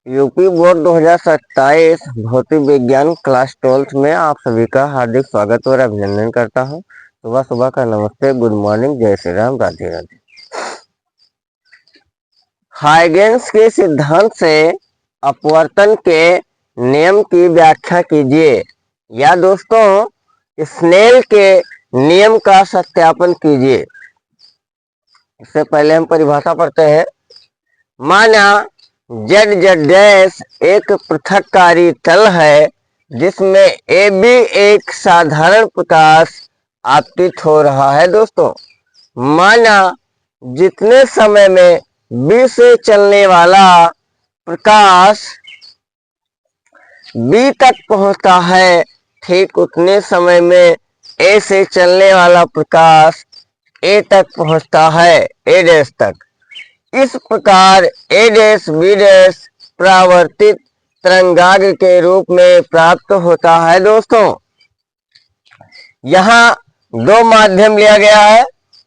UP board 2027 भौतिक विज्ञान class 12th में आप सभी का हार्दिक स्वागत और अभिनंदन करता हूं। सुबह सुबह का नमस्ते, गुड मॉर्निंग, जय श्री राम, राधे राधे। हाइगेंस के सिद्धांत से अपवर्तन के नियम की व्याख्या कीजिए, या दोस्तों स्नेल के नियम का सत्यापन कीजिए। इससे पहले हम परिभाषा पढ़ते हैं। माना जेड जेड डैश एक पृथककारी तल है जिसमें ए बी एक साधारण प्रकाश आपतित हो रहा है। दोस्तों माना जितने समय में बी से चलने वाला प्रकाश बी तक पहुंचता है, ठीक उतने समय में ए से चलने वाला प्रकाश ए तक पहुंचता है, ए डैश तक। इस प्रकार ए डैश बी डैश परावर्तित तरंगाग्र के रूप में प्राप्त होता है। दोस्तों यहाँ दो माध्यम लिया गया है,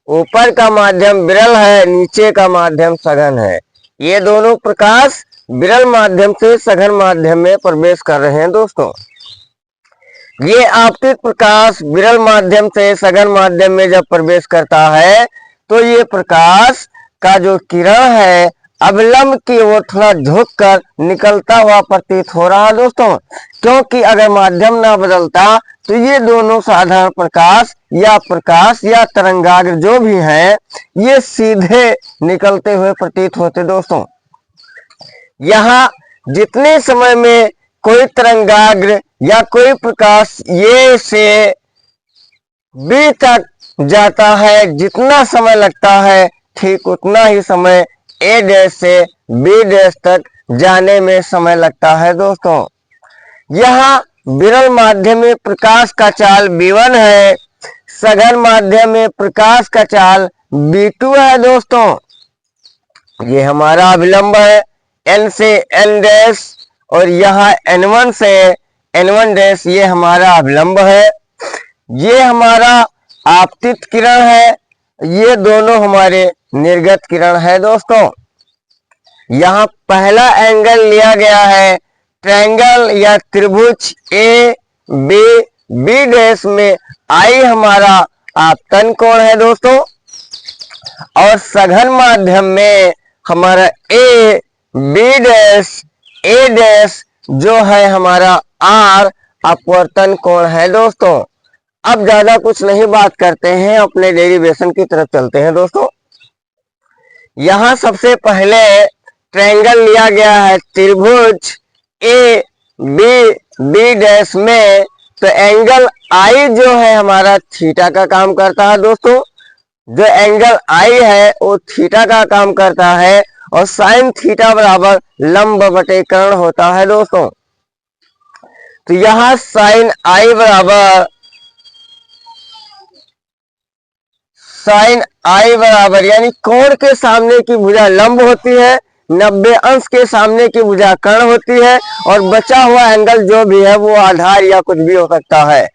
ऊपर का माध्यम विरल है, नीचे का माध्यम सघन है। ये दोनों प्रकाश विरल माध्यम से सघन माध्यम में प्रवेश कर रहे हैं। दोस्तों ये आपतित प्रकाश विरल माध्यम से सघन माध्यम में जब प्रवेश करता है तो ये प्रकाश का जो किरण है अवलंब की ओर थोड़ा झुक कर निकलता हुआ प्रतीत हो रहा है। दोस्तों क्योंकि अगर माध्यम ना बदलता तो ये दोनों साधारण प्रकाश या तरंगाग्र जो भी है ये सीधे निकलते हुए प्रतीत होते। दोस्तों यहाँ जितने समय में कोई तरंगाग्र या कोई प्रकाश ये से बी तक जाता है, जितना समय लगता है ठीक उतना ही समय ए डैश से बी डैश तक जाने में समय लगता है। दोस्तों यहाँ विरल माध्यम में प्रकाश का चाल B1 है, सघन माध्यम में प्रकाश का चाल B2 है। दोस्तों ये हमारा अभिलंब है N से N डैश, और यहाँ N1 से N1 डैश ये हमारा अभिलंब है। ये हमारा आपतित किरण है, ये दोनों हमारे निर्गत किरण है। दोस्तों यहाँ पहला एंगल लिया गया है ट्रायंगल या त्रिभुज ए बी बी डैश में आई हमारा आपतन कोण है। दोस्तों और सघन माध्यम में हमारा A B dash A dash जो है हमारा आर अपवर्तन कोण है। दोस्तों अब ज्यादा कुछ नहीं बात करते हैं, अपने डेरिवेशन की तरफ चलते हैं। दोस्तों यहाँ सबसे पहले ट्रायंगल लिया गया है त्रिभुज ए बी बी डैश में, तो एंगल आई जो है हमारा थीटा का काम करता है। दोस्तों जो एंगल आई है वो थीटा का काम करता है, और साइन थीटा बराबर लंब बटे कर्ण होता है। दोस्तों तो यहाँ साइन आई बराबर यानी कोण के सामने की भुजा लंब होती है, 90 अंश के सामने की भुजा कर्ण होती है, और बचा हुआ एंगल जो भी है वो आधार या कुछ भी हो सकता है।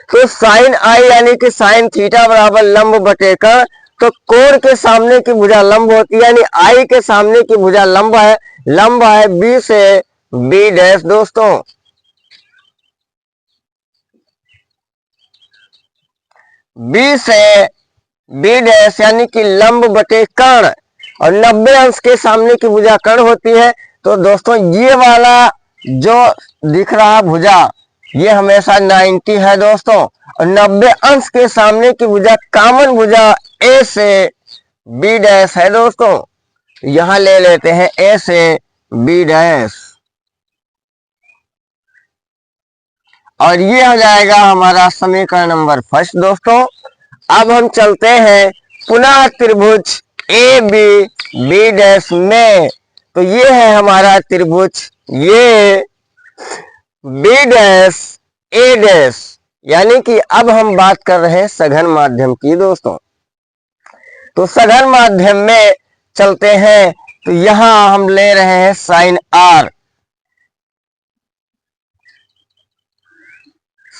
तो साइन आई यानी कि साइन थीटा बराबर लंब बटे कर्ण, तो कोण के सामने की भुजा लंब होती है, यानी आई के सामने की भुजा लंब है बी से बी डैश। दोस्तों बी से बी डैश यानी कि लंब बटे कर्ण, और 90 अंश के सामने की भुजा कर्ण होती है। तो दोस्तों ये वाला जो दिख रहा भुजा ये हमेशा 90 है। दोस्तों और 90 अंश के सामने की भुजा कॉमन भुजा ए से बी डैश है। दोस्तों यहां ले लेते हैं ए से बी डैश, और ये हो जाएगा हमारा समीकरण नंबर फर्स्ट। दोस्तों अब हम चलते हैं पुनः त्रिभुज ए बी बी डैश में, तो ये है हमारा त्रिभुज ये बी डैश ए डैश, यानी कि अब हम बात कर रहे हैं सघन माध्यम की। दोस्तों तो सघन माध्यम में चलते हैं, तो यहां हम ले रहे हैं साइन आर,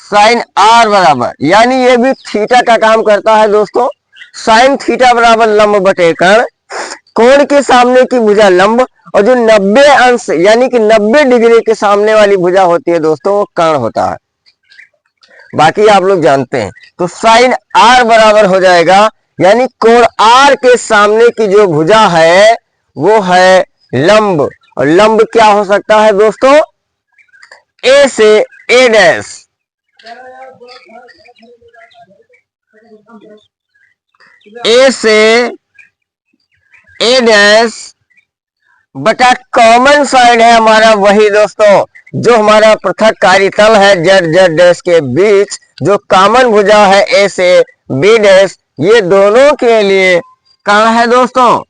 साइन आर बराबर यानी ये भी थीटा का काम करता है। दोस्तों साइन थीटा बराबर लंब बटे कर्ण, कोण के सामने की भुजा लंब, और जो 90 अंश यानी कि 90 डिग्री के सामने वाली भुजा होती है दोस्तों वो कर्ण होता है। बाकी आप लोग जानते हैं। तो साइन आर बराबर हो जाएगा, यानी कोण आर के सामने की जो भुजा है वो है लंब। और लंब क्या हो सकता है दोस्तों? ए से ए डैश, ए से ए डैश बटा कॉमन साइड है हमारा वही दोस्तों, जो हमारा पृथककारी तल है जेड जेड डैश के बीच, जो कॉमन भुजा है ए से बी डैश, ये दोनों के लिए कर्ण है दोस्तों।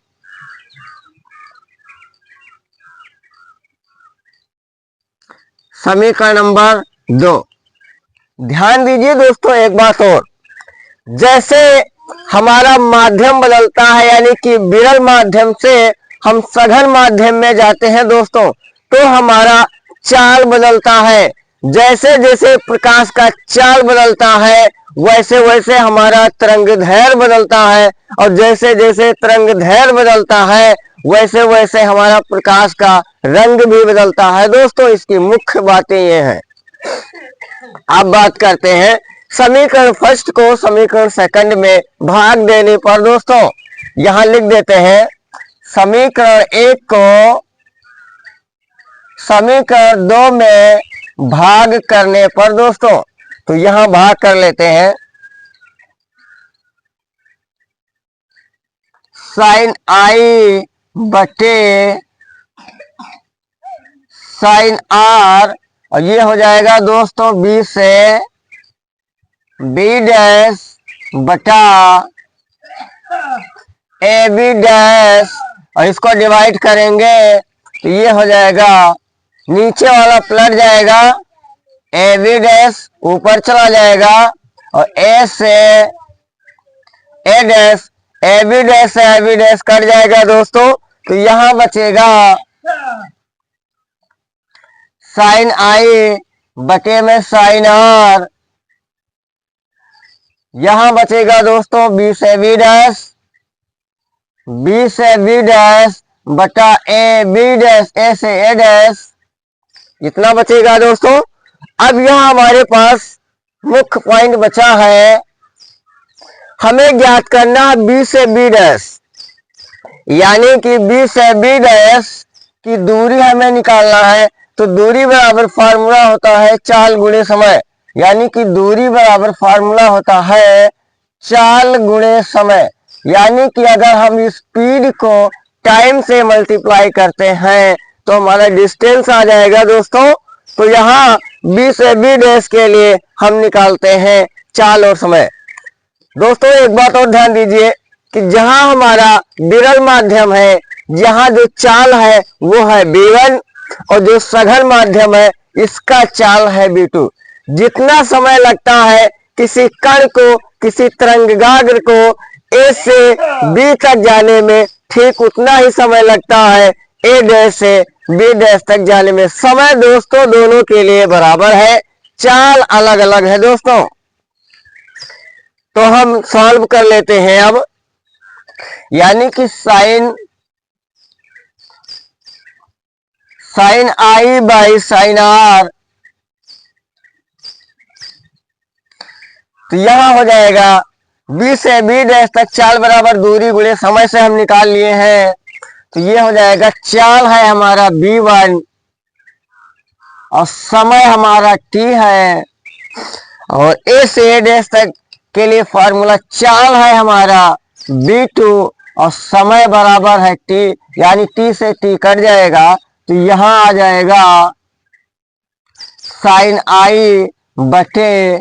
समीकरण नंबर 2। ध्यान दीजिए दोस्तों एक बात और, जैसे हमारा माध्यम बदलता है यानी कि विरल माध्यम से हम सघन माध्यम में जाते हैं दोस्तों, तो हमारा चाल बदलता है। जैसे जैसे प्रकाश का चाल बदलता है वैसे वैसे हमारा तरंगदैर्घ्य बदलता है, और जैसे जैसे तरंगदैर्घ्य बदलता है वैसे वैसे हमारा प्रकाश का रंग भी बदलता है दोस्तों। इसकी मुख्य बातें ये हैं। अब बात करते हैं समीकरण फर्स्ट को समीकरण सेकंड में भाग देने पर दोस्तों, यहां लिख देते हैं समीकरण 1 को समीकरण 2 में भाग करने पर दोस्तों, तो यहां भाग कर लेते हैं। साइन आई बटे साइन आर, और ये हो जाएगा दोस्तों बी से बी डैश बटा ए बी डैश, और इसको डिवाइड करेंगे तो ये हो जाएगा, नीचे वाला पलट जाएगा, ए बी डैश ऊपर चला जाएगा, और ए से ए डैश, ए बी डैश से ए बी डैश कट जाएगा दोस्तों। तो यहां बचेगा साइन आई बटे में साइन आर, यहां बचेगा दोस्तों बी से बी डैश, बी से बी डैश बटा ए बी डैश, ए से ए डैश, इतना बचेगा दोस्तों। अब यहां हमारे पास मुख्य पॉइंट बचा है, हमें ज्ञात करना है बी से बी डैश, यानी कि बी से बी डैश की दूरी हमें निकालना है। तो दूरी बराबर फार्मूला होता है चाल गुणे समय, यानी कि दूरी बराबर फार्मूला होता है चाल गुणे समय, यानी कि अगर हम स्पीड को टाइम से मल्टीप्लाई करते हैं तो हमारा डिस्टेंस आ जाएगा दोस्तों। तो यहाँ बी से बी डैश के लिए हम निकालते हैं चाल और समय। दोस्तों एक बात और ध्यान दीजिए कि जहां हमारा विरल माध्यम है, जहां जो चाल है वो है B1, और जो सघन माध्यम है इसका चाल है B2। जितना समय लगता है किसी कण को, किसी तरंगाग्र को A से B तक जाने में, ठीक उतना ही समय लगता है A डैश से B डैश तक जाने में। समय दोस्तों दोनों के लिए बराबर है, चाल अलग अलग है दोस्तों। तो हम सॉल्व कर लेते हैं अब, यानी कि sine I by sine R, तो यहां हो जाएगा बी से बी डैश तक चाल बराबर दूरी गुणे समय से हम निकाल लिए हैं। तो ये हो जाएगा, चाल है हमारा B1 और समय हमारा T है, और ए से ए डैश तक के लिए फॉर्मूला चाल है हमारा B2 और समय बराबर है T, यानी T से T कट जाएगा। तो यहां आ जाएगा साइन आई बटे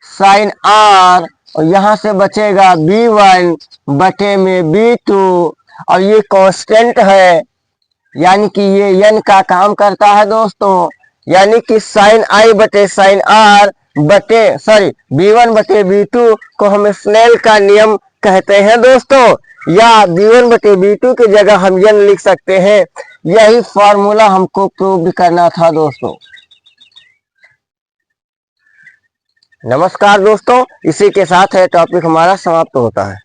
साइन आर, और यहां से बचेगा B1 बटे में B2, और ये कांस्टेंट है यानी कि ये n का काम करता है दोस्तों, यानी कि साइन आई बटे साइन आर बटे B1 बटे B2 को हम स्नेल का नियम कहते हैं दोस्तों, या B1 बटे B2 की जगह हम n लिख सकते हैं। यही फॉर्मूला हमको प्रूव करना था दोस्तों। नमस्कार दोस्तों, इसी के साथ है टॉपिक हमारा समाप्त होता है।